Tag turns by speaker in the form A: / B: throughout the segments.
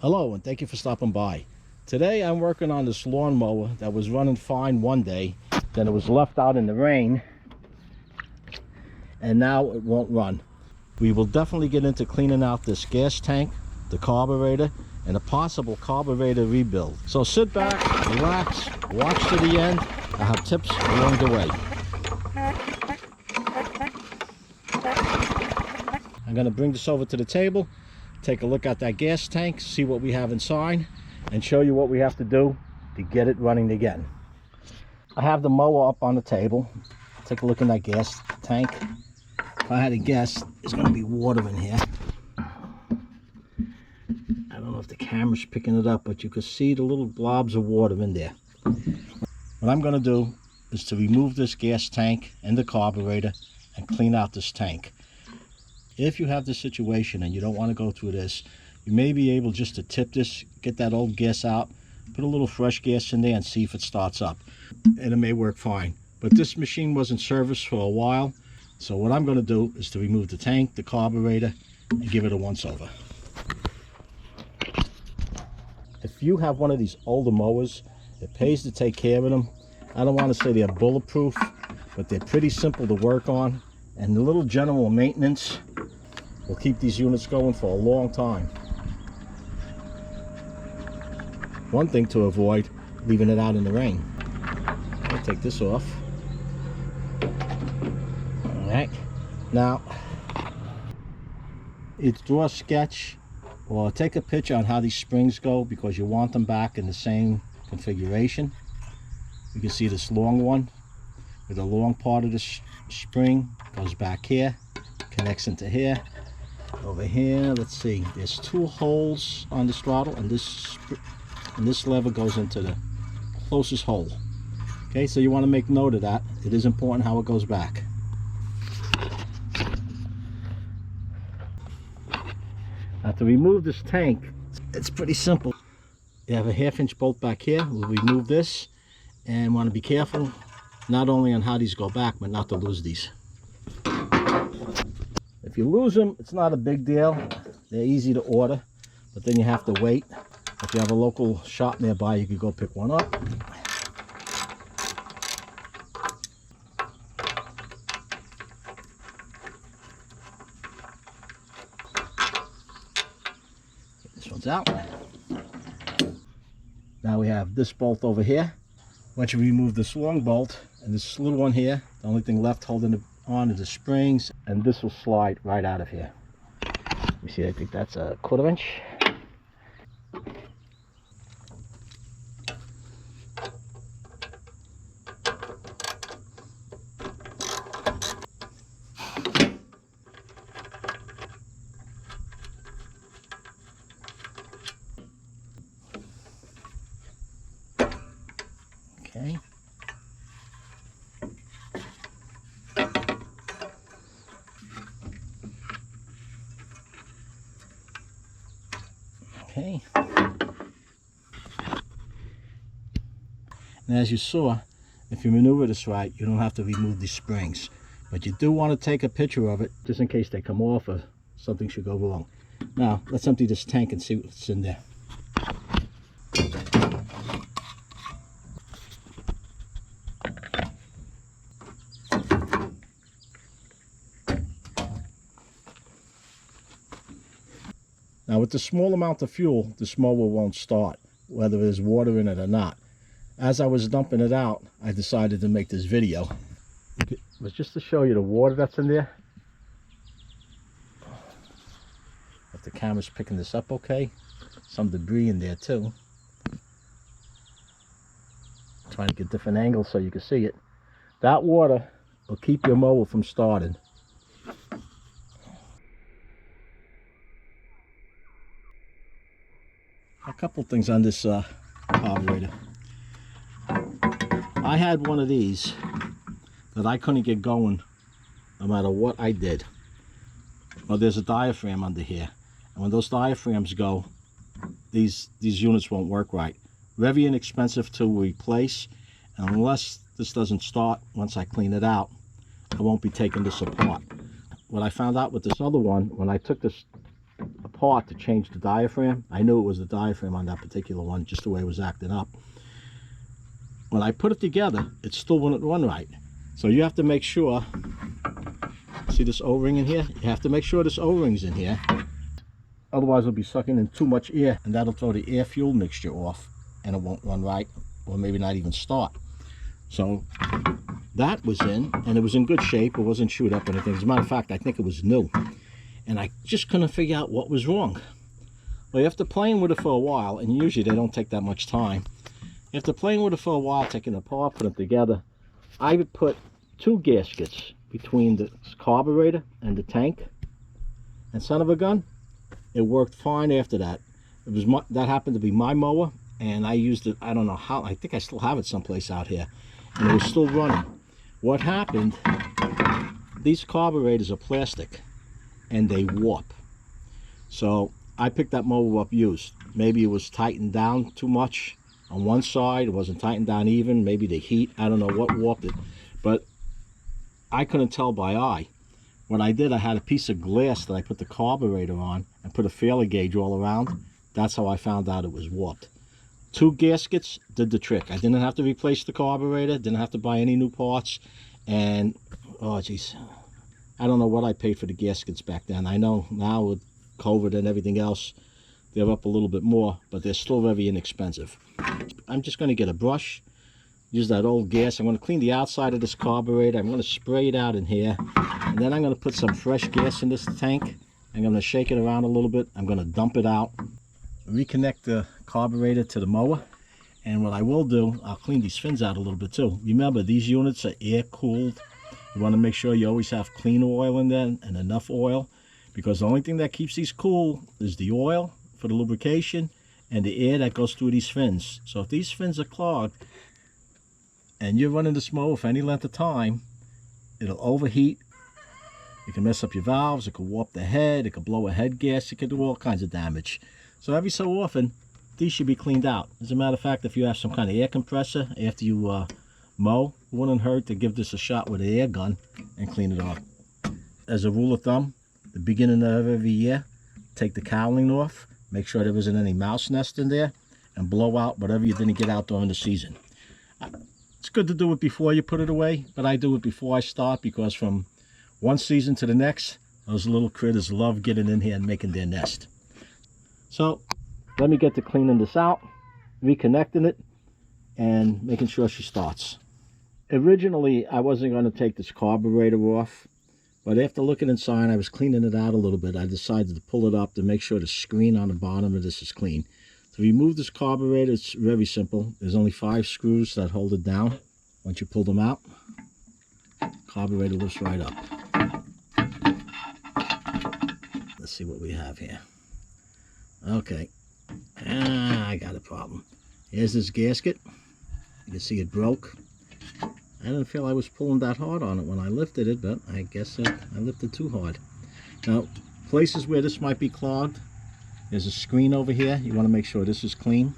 A: Hello and thank you for stopping by. Today I'm working on this lawnmower that was running fine one day, then it was left out in the rain, and now it won't run. We will definitely get into cleaning out this gas tank, the carburetor, and a possible carburetor rebuild. So sit back, relax, watch to the end. I have tips along the way. I'm going to bring this over to the table, take a look at that gas tank, see what we have inside, and show you what we have to do to get it running again. I have the mower up on the table. Take a look in that gas tank. If I had to guess, there's going to be water in here. I don't know if the camera's picking it up, but you can see the little blobs of water in there. What I'm going to do is to remove this gas tank and the carburetor and clean out this tank. If you have this situation and you don't want to go through this, you may be able just to tip this, get that old gas out, put a little fresh gas in there and see if it starts up. And it may work fine. But this machine wasn't serviced for a while, so what I'm going to do is to remove the tank, the carburetor, and give it a once over. If you have one of these older mowers, it pays to take care of them. I don't want to say they're bulletproof, but they're pretty simple to work on, and the little general maintenance will keep these units going for a long time. One thing to avoid, leaving it out in the rain. I'll take this off. Alright, now either draw a sketch or take a picture on how these springs go, because you want them back in the same configuration. You can see this long one with the long part of the spring goes back here, connects into here. Over here, let's see, there's two holes on this throttle, and this lever goes into the closest hole. Okay, so you want to make note of that. It is important how it goes back. Now to remove this tank, it's pretty simple. You have a 1/2 inch bolt back here. We'll remove this, and want to be careful not only on how these go back, but not to lose these. If you lose them, it's not a big deal. They're easy to order, but then you have to wait. If you have a local shop nearby, you could go pick one up. This one's out. Now we have this bolt over here. Once you remove this long bolt and this little one here, the only thing left holding it on is the springs, and this will slide right out of here. You see, I think that's a 1/4 inch. Okay. Okay. And as you saw, if you maneuver this right, you don't have to remove these springs. But you do want to take a picture of it, just in case they come off or something should go wrong. Now, let's empty this tank and see what's in there. Now with the small amount of fuel, this mower won't start, whether there's water in it or not. As I was dumping it out, I decided to make this video. It was just to show you the water that's in there. If the camera's picking this up okay. Some debris in there too. Trying to get different angles so you can see it. That water will keep your mower from starting. A couple things on this carburetor. I had one of these that I couldn't get going no matter what I did. Well, there's a diaphragm under here, and when those diaphragms go, these units won't work right. Very inexpensive to replace, and unless this doesn't start once I clean it out, I won't be taking this apart. What I found out with this other one, when I took this apart, part to change the diaphragm. I knew it was the diaphragm on that particular one, just the way it was acting up. When I put it together, it still wouldn't run right. So you have to make sure, see this O-ring in here? You have to make sure this O-ring's in here. Otherwise it'll be sucking in too much air, and that'll throw the air fuel mixture off, and it won't run right, or maybe not even start. So that was in, and it was in good shape. It wasn't chewed up or anything. As a matter of fact, I think it was new. And I just couldn't figure out what was wrong. Well, after playing with it for a while, and usually they don't take that much time, after playing with it for a while, taking it apart, putting it together, I would put 2 gaskets between the carburetor and the tank. And son of a gun, it worked fine after that. It was that happened to be my mower, and I used it, I don't know how, I think I still have it someplace out here, and it was still running. What happened, these carburetors are plastic and they warp. So I picked that mower up used. Maybe it was tightened down too much on one side, it wasn't tightened down even, maybe the heat, I don't know what warped it, but I couldn't tell by eye. What I did, I had a piece of glass that I put the carburetor on and put a failure gauge all around. That's how I found out it was warped. 2 gaskets did the trick. I didn't have to replace the carburetor, didn't have to buy any new parts, and oh geez, I don't know what I paid for the gaskets back then. I know now with COVID and everything else, they're up a little bit more, but they're still very inexpensive. I'm just going to get a brush, use that old gas. I'm going to clean the outside of this carburetor. I'm going to spray it out in here, and then I'm going to put some fresh gas in this tank. I'm going to shake it around a little bit. I'm going to dump it out, reconnect the carburetor to the mower, and what I will do, I'll clean these fins out a little bit too. Remember, these units are air cooled. You want to make sure you always have clean oil in there and enough oil, because the only thing that keeps these cool is the oil for the lubrication and the air that goes through these fins. So if these fins are clogged and you're running this mower for any length of time, it'll overheat. It can mess up your valves, it could warp the head, it could blow a head gas, it could do all kinds of damage. So every so often, these should be cleaned out. As a matter of fact, if you have some kind of air compressor after you mow, it wouldn't hurt to give this a shot with an air gun and clean it off. As a rule of thumb, the beginning of every year, take the cowling off, make sure there isn't any mouse nest in there, and blow out whatever you didn't get out during the season. It's good to do it before you put it away, but I do it before I start, because from one season to the next, those little critters love getting in here and making their nest. So let me get to cleaning this out, reconnecting it, and making sure she starts. Originally, I wasn't going to take this carburetor off, but after looking inside, I was cleaning it out a little bit. I decided to pull it up to make sure the screen on the bottom of this is clean. To remove this carburetor, it's very simple. There's only 5 screws that hold it down. Once you pull them out, carburetor lifts right up. Let's see what we have here. Okay, I got a problem. Here's this gasket. You can see it broke. I didn't feel I was pulling that hard on it when I lifted it, but I guess I lifted too hard. Now, places where this might be clogged, there's a screen over here. You want to make sure this is clean.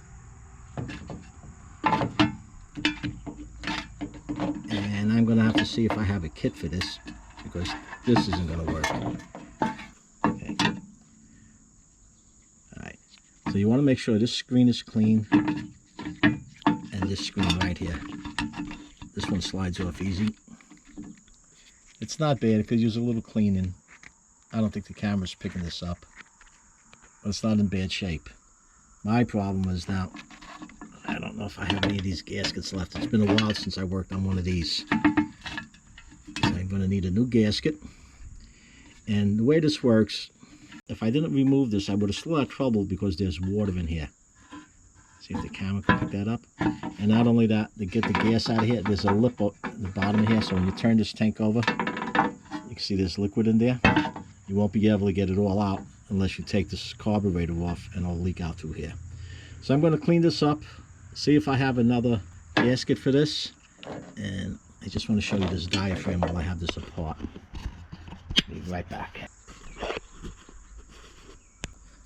A: And I'm going to have to see if I have a kit for this, because this isn't going to work. Okay. Alright, so you want to make sure this screen is clean, and this screen right here. This one slides off easy. It's not bad. It could use a little cleaning. I don't think the camera's picking this up, but it's not in bad shape. My problem is now, I don't know if I have any of these gaskets left. It's been a while since I worked on one of these. So I'm going to need a new gasket. And the way this works, if I didn't remove this, I would have still had trouble, because there's water in here. See if the camera can pick that up. And not only that, to get the gas out of here, there's a lip at the bottom here, so when you turn this tank over, you can see there's liquid in there. You won't be able to get it all out unless you take this carburetor off, and it'll leak out through here. So I'm going to clean this up, see if I have another gasket for this, and I just want to show you this diaphragm while I have this apart. I'll be right back.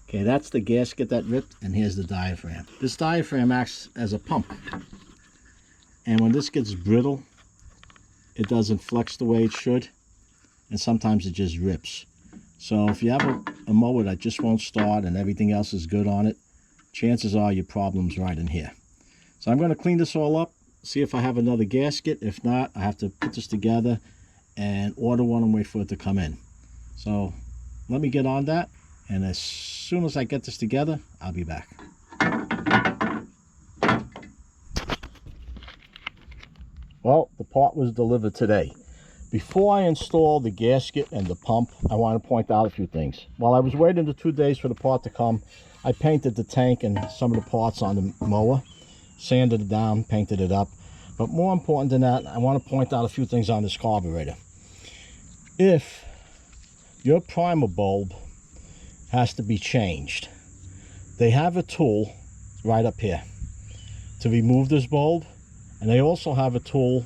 A: Okay, that's the gasket that ripped, and here's the diaphragm. This diaphragm acts as a pump, and when this gets brittle, it doesn't flex the way it should, and sometimes it just rips. So if you have a mower that just won't start and everything else is good on it, chances are your problem's right in here. So I'm going to clean this all up, see if I have another gasket. If not, I have to put this together and order one and wait for it to come in. So let me get on that, and as soon as I get this together, I'll be back. Well, the part was delivered today. Before I install the gasket and the pump, I want to point out a few things. While I was waiting the 2 days for the part to come, I painted the tank and some of the parts on the mower, sanded it down, painted it up. But more important than that, I want to point out a few things on this carburetor. If your primer bulb has to be changed, they have a tool right up here to remove this bulb, and they also have a tool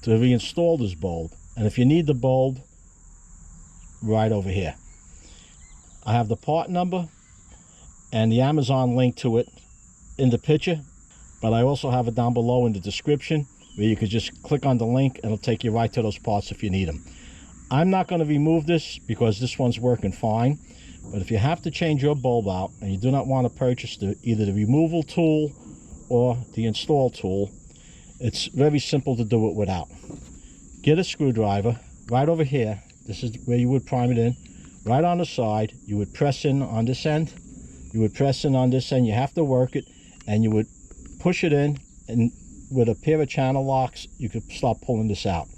A: to reinstall this bulb. And if you need the bulb, right over here. I have the part number and the Amazon link to it in the picture, but I also have it down below in the description where you could just click on the link and it'll take you right to those parts if you need them. I'm not going to remove this because this one's working fine, but if you have to change your bulb out and you do not want to purchase either the removal tool or the install tool, it's very simple to do it without. Get a screwdriver right over here. This is where you would prime it in. Right on the side, you would press in on this end. You would press in on this end. You have to work it, and you would push it in, and with a pair of channel locks, you could start pulling this out.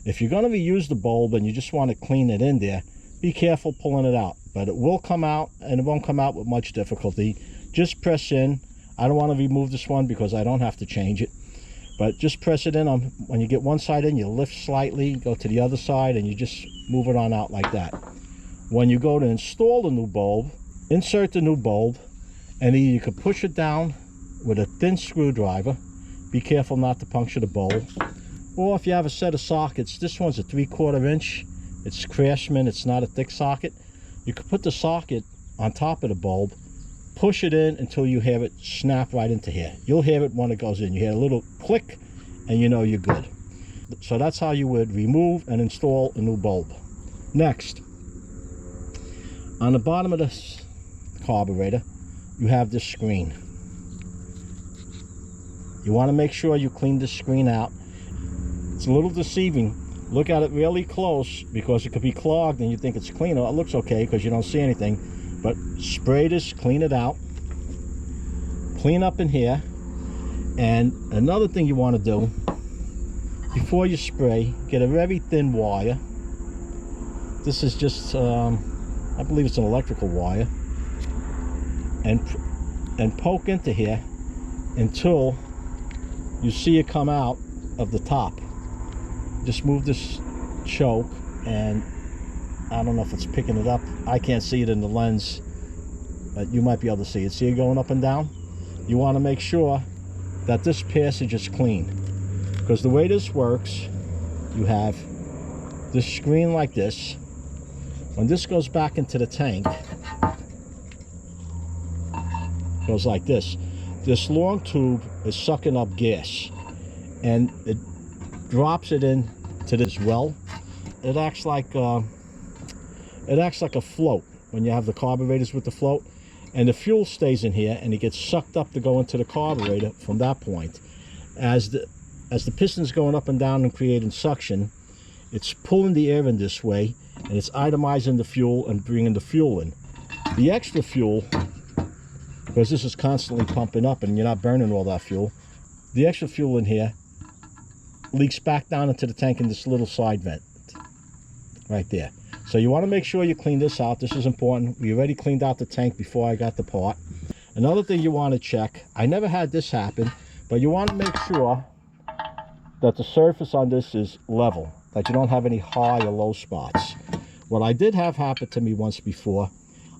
A: If you're going to reuse the bulb and you just want to clean it in there, be careful pulling it out. But it will come out, and it won't come out with much difficulty. Just press in. I don't want to remove this one because I don't have to change it. But just press it in. When you get one side in, you lift slightly, go to the other side, and you just move it on out like that. When you go to install the new bulb, insert the new bulb, and either you could push it down with a thin screwdriver. Be careful not to puncture the bulb. Or if you have a set of sockets, this one's a 3/4 inch. It's Craftsman, it's not a thick socket. You could put the socket on top of the bulb, push it in until you have it snap right into here. You'll hear it when it goes in. You hear a little click and you know you're good. So that's how you would remove and install a new bulb. Next, on the bottom of this carburetor, you have this screen. You want to make sure you clean this screen out. It's a little deceiving. Look at it really close because it could be clogged and you think it's clean. It looks okay because you don't see anything. But spray this, clean it out, clean up in here. And another thing you want to do before you spray, get a very thin wire. This is just I believe it's an electrical wire, and poke into here until you see it come out of the top. Just move this choke, and I don't know if it's picking it up. I can't see it in the lens, but you might be able to see it. See it going up and down? You want to make sure that this passage is clean, because the way this works, you have this screen like this. When this goes back into the tank, it goes like this. This long tube is sucking up gas, and it drops it into this well. It acts like a float when you have the carburetors with the float, and the fuel stays in here and it gets sucked up to go into the carburetor from that point. As the piston's going up and down and creating suction, it's pulling the air in this way, and it's itemizing the fuel and bringing the fuel in. The extra fuel, because this is constantly pumping up and you're not burning all that fuel, the extra fuel in here leaks back down into the tank in this little side vent right there. So you want to make sure you clean this out. This is important. We already cleaned out the tank before I got the part. Another thing you want to check, I never had this happen, but you want to make sure that the surface on this is level, that you don't have any high or low spots. What I did have happen to me once before,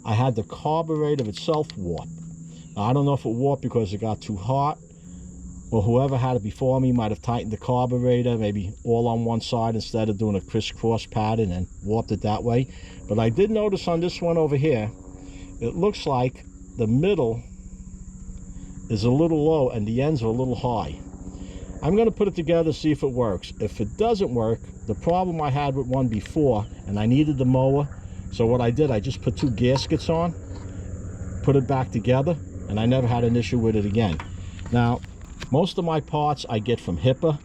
A: I had the carburetor itself warp. Now, I don't know if it warped because it got too hot, or whoever had it before me might have tightened the carburetor, maybe all on one side instead of doing a crisscross pattern and warped it that way. But I did notice on this one over here, it looks like the middle is a little low and the ends are a little high. I'm going to put it together, see if it works. If it doesn't work, the problem I had with one before, and I needed the mower So what I did, I just put 2 gaskets on, put it back together, and I never had an issue with it again. Now, most of my parts I get from HIPAA.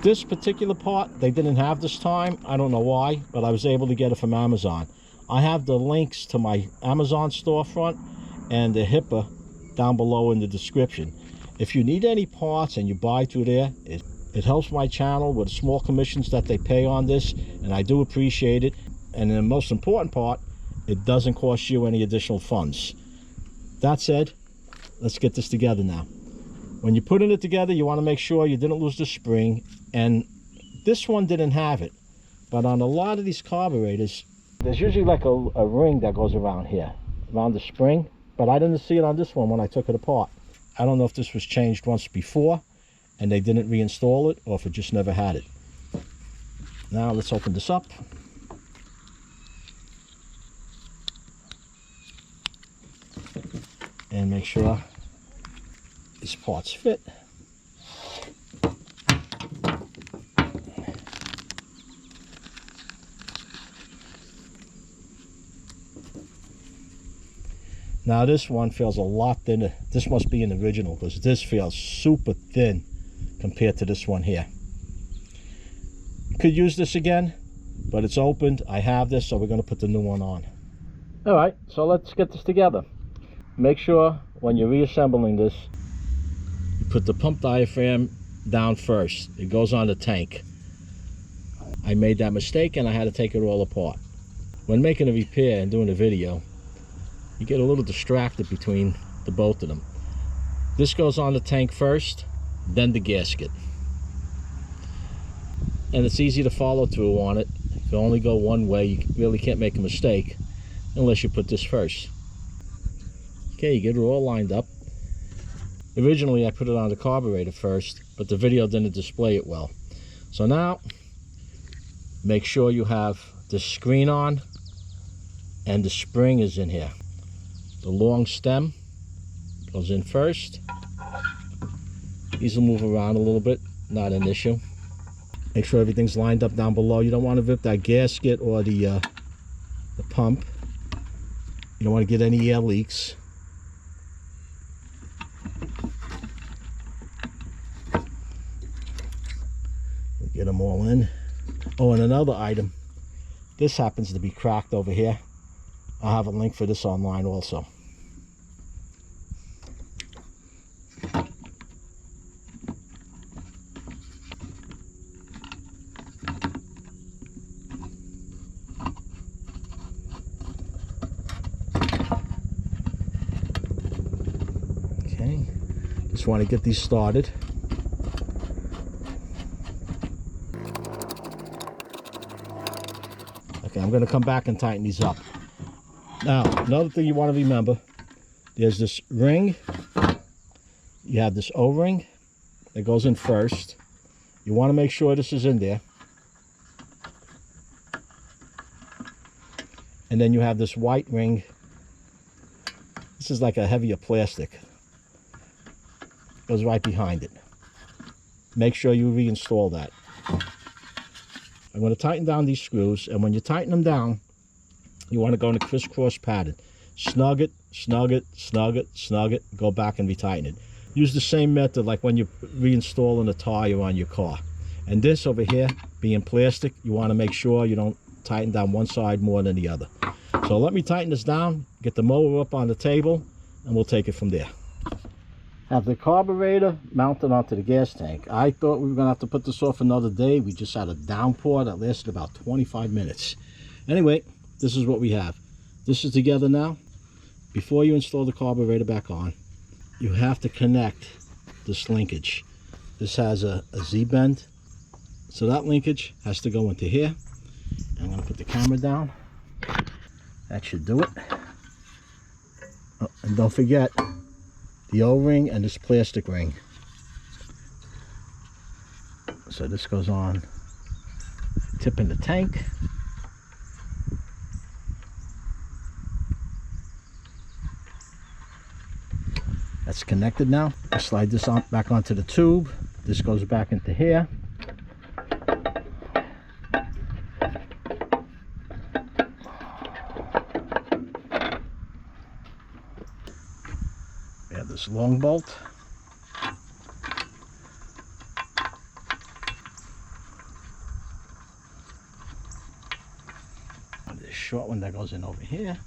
A: This particular part, they didn't have this time. I don't know why, but I was able to get it from Amazon. I have the links to my Amazon storefront and the HIPAA down below in the description. If you need any parts and you buy through there, it helps my channel with small commissions that they pay on this, and I do appreciate it. And the most important part, it doesn't cost you any additional funds. That said, let's get this together now. When you're putting it together, you want to make sure you didn't lose the spring, and this one didn't have it. But on a lot of these carburetors, there's usually like a ring that goes around here, around the spring, but I didn't see it on this one when I took it apart. I don't know if this was changed once before and they didn't reinstall it, or if it just never had it. Now let's open this up. And make sure these parts fit. Now this one feels a lot thinner. This must be an original, because this feels super thin compared to this one here. Could use this again, but it's opened. I have this, so we're going to put the new one on. All right, so let's get this together. Make sure when you're reassembling this, you put the pump diaphragm down first. It goes on the tank. I made that mistake and I had to take it all apart. When making a repair and doing a video, you get a little distracted between the both of them. This goes on the tank first, then the gasket. And it's easy to follow through on it. If you only go one way, you really can't make a mistake unless you put this first. Okay, you get it all lined up. Originally I put it on the carburetor first, but the video didn't display it well. So now, make sure you have the screen on and the spring is in here. The long stem goes in first. These will move around a little bit, not an issue. Make sure everything's lined up down below. You don't want to rip that gasket or the pump. You don't want to get any air leaks. Get them all in. Oh, and another item. This happens to be cracked over here. I'll have a link for this online also. Okay, just want to get these started. Okay, I'm going to come back and tighten these up. Now, another thing you want to remember, there's this ring. You have this O-ring that goes in first. You want to make sure this is in there. And then you have this white ring. This is like a heavier plastic. Goes right behind it. Make sure you reinstall that. I'm going to tighten down these screws, and when you tighten them down, you want to go in a crisscross pattern. Snug it, snug it, snug it, snug it, go back and retighten it. Use the same method like when you're reinstalling a tire on your car. And this over here, being plastic, you want to make sure you don't tighten down one side more than the other. So let me tighten this down, get the mower up on the table, and we'll take it from there. Have the carburetor mounted onto the gas tank. I thought we were going to have to put this off another day. We just had a downpour that lasted about 25 minutes. Anyway, this is what we have. This is together now. Before you install the carburetor back on, you have to connect this linkage. This has a Z-bend. So that linkage has to go into here. I'm going to put the camera down. That should do it. Oh, and don't forget the O-ring and this plastic ring. So this goes on tip in the tank. That's connected now. I slide this on back onto the tube. This goes back into here. this long bolt. And this short one that goes in over here.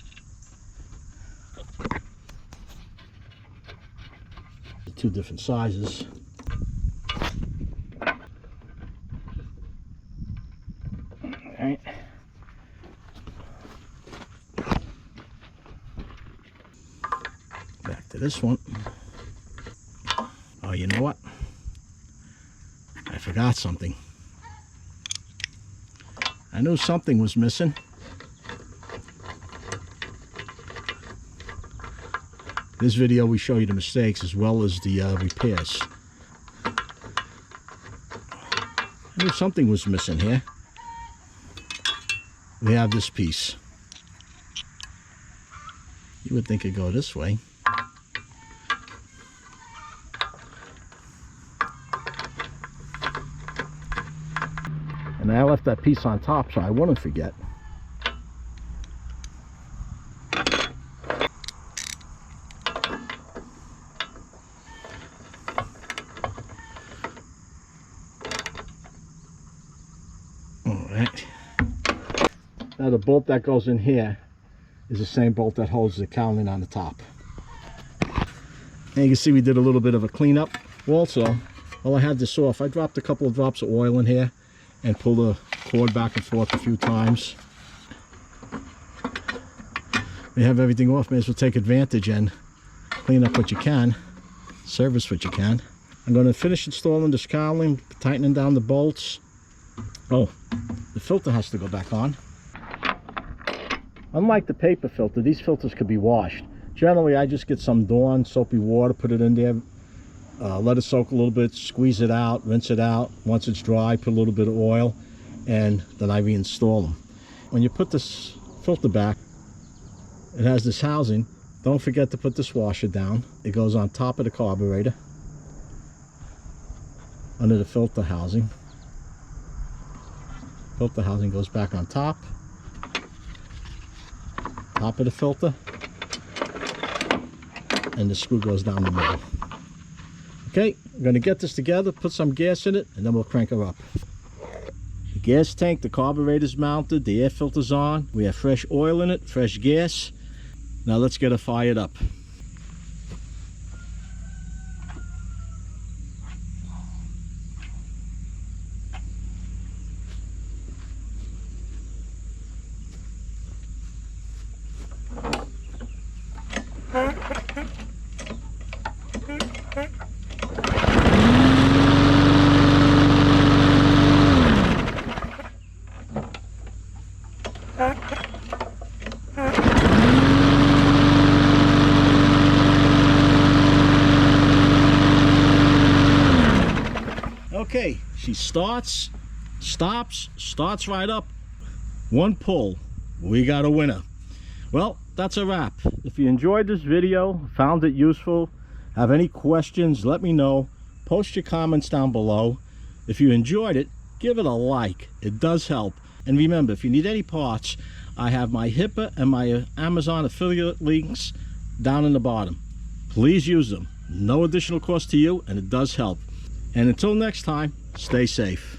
A: Two different sizes. Alright. Back to this one. Oh, you know what? I forgot something. I knew something was missing. This video we show you the mistakes as well as the repairs. I knew something was missing here. We have this piece. You would think it'd go this way. And I left that piece on top so I wouldn't forget. Alright. Now the bolt that goes in here is the same bolt that holds the cowling on the top. And you can see we did a little bit of a cleanup. Also, while I had this off, I dropped a couple of drops of oil in here and pulled the cord back and forth a few times. We have everything off, may as well take advantage and clean up what you can, service what you can. I'm going to finish installing this cowling, tightening down the bolts. Oh, the filter has to go back on. Unlike the paper filter, these filters could be washed. Generally, I just get some Dawn soapy water, put it in there, let it soak a little bit, squeeze it out, rinse it out. Once it's dry, put a little bit of oil, and then I reinstall them. When you put this filter back, it has this housing. Don't forget to put this washer down. It goes on top of the carburetor, under the filter housing. Filter housing goes back on top of the filter, and the screw goes down the middle. Okay, I'm going to get this together, put some gas in it, and then we'll crank her up. The gas tank, the carburetor's mounted, the air filter's on. We have fresh oil in it, fresh gas. Now let's get her fired up. Okay, she starts, stops, starts right up. One pull, we got a winner. Well, that's a wrap. If you enjoyed this video, found it useful, have any questions, let me know. Post your comments down below. If you enjoyed it, give it a like. It does help. And remember, if you need any parts, I have my HIPAA and my Amazon affiliate links down in the bottom. Please use them. No additional cost to you, and it does help. And until next time, stay safe.